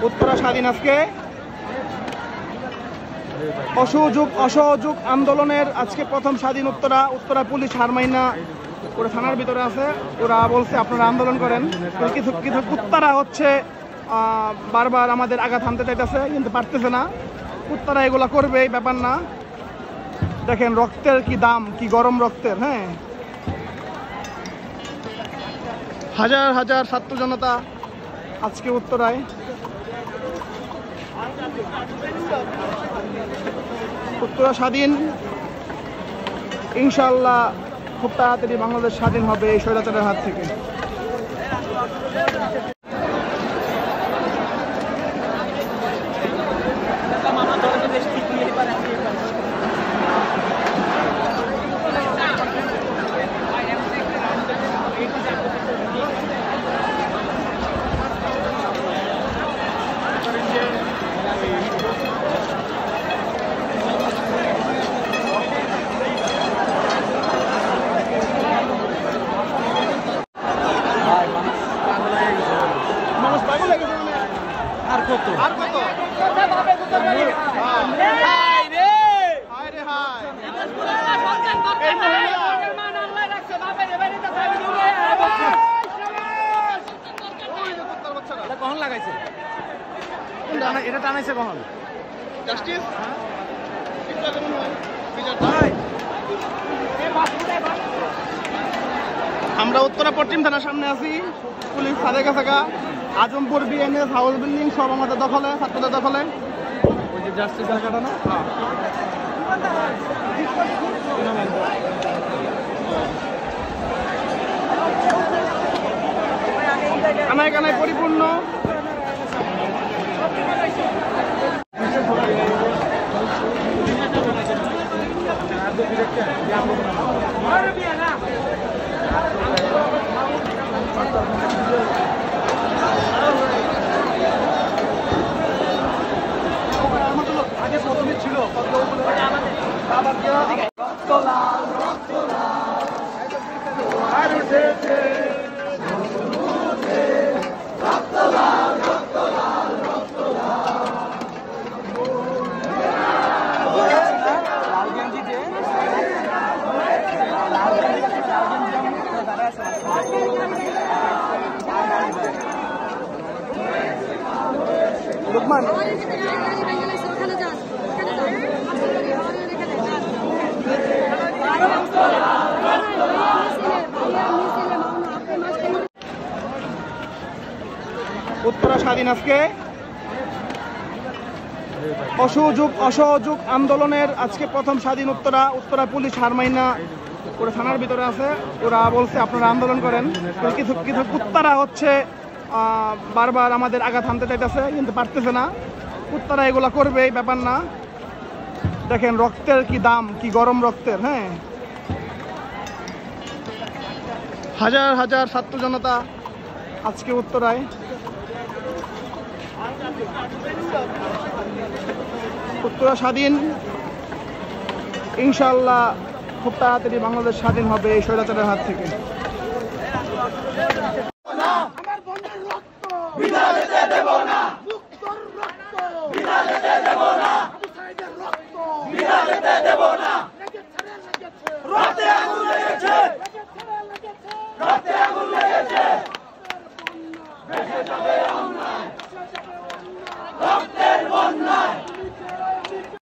উত্তরা স্বাধীন আজকে অসহযোগ আন্দোলনের আজকে প্রথম স্বাধীন উত্তরা পুলিশ হারমাইনা ওরা থানার ভিতরে আছে। ওরা বলছে আপনারা আন্দোলন করেন, কিছু কিছু কুত্তারা হচ্ছে বারবার আমাদের আঘাত হানতে চাইতেছে কিন্তু পারতেছে না। কুত্তারা এগুলা করবে এই ব্যাপার না। দেখেন রক্তের কি দাম, কি গরম রক্তের। হ্যাঁ, হাজার হাজার ছাত্র জনতা আজকে উত্তরায়। উত্তরা স্বাধীন, ইনশাআল্লাহ খুব তাড়াতাড়ি বাংলাদেশ স্বাধীন হবে এই স্বৈরাচারের হাত থেকে। কখন লাগাইছে এটা টানাইছে কখন? জাস্টিস আমরা উত্তরা পশ্চিম থানার সামনে আছি। পুলিশ সাদে কাছাকা আজমপুর বিএনএস হাউস বিল্ডিং সব আমাদের দখলে, ছাত্রদের দখলে। ওই যে জাস্টিস জায়গাটা না, কানায় কানায় পরিপূর্ণ। আগে প্রথমে ছিল লুকমান উত্তরা স্বাধীন আজকে অসহযোগ আন্দোলনের আজকে প্রথম স্বাধীন উত্তরা পুলিশ হারমাইনা ওরা থানার ভিতরে আছে। ওরা বলছে আপনারা আন্দোলন করেন, কিছু কিছু কুত্তারা হচ্ছে বারবার আমাদের আঘাত হানতে চাইতেছে কিন্তু পারতেছে না। কুত্তারা এগুলা করবে এই ব্যাপার না। দেখেন রক্তের কি দাম, কি গরম রক্তের। হ্যাঁ, হাজার হাজার ছাত্র জনতা আজকে উত্তরায়। উত্তরা স্বাধীন, ইনশাআল্লাহ খুব তাড়াতাড়ি বাংলাদেশ স্বাধীন হবে এই স্বৈরাচারের হাত থেকে। রক্তের বন্যা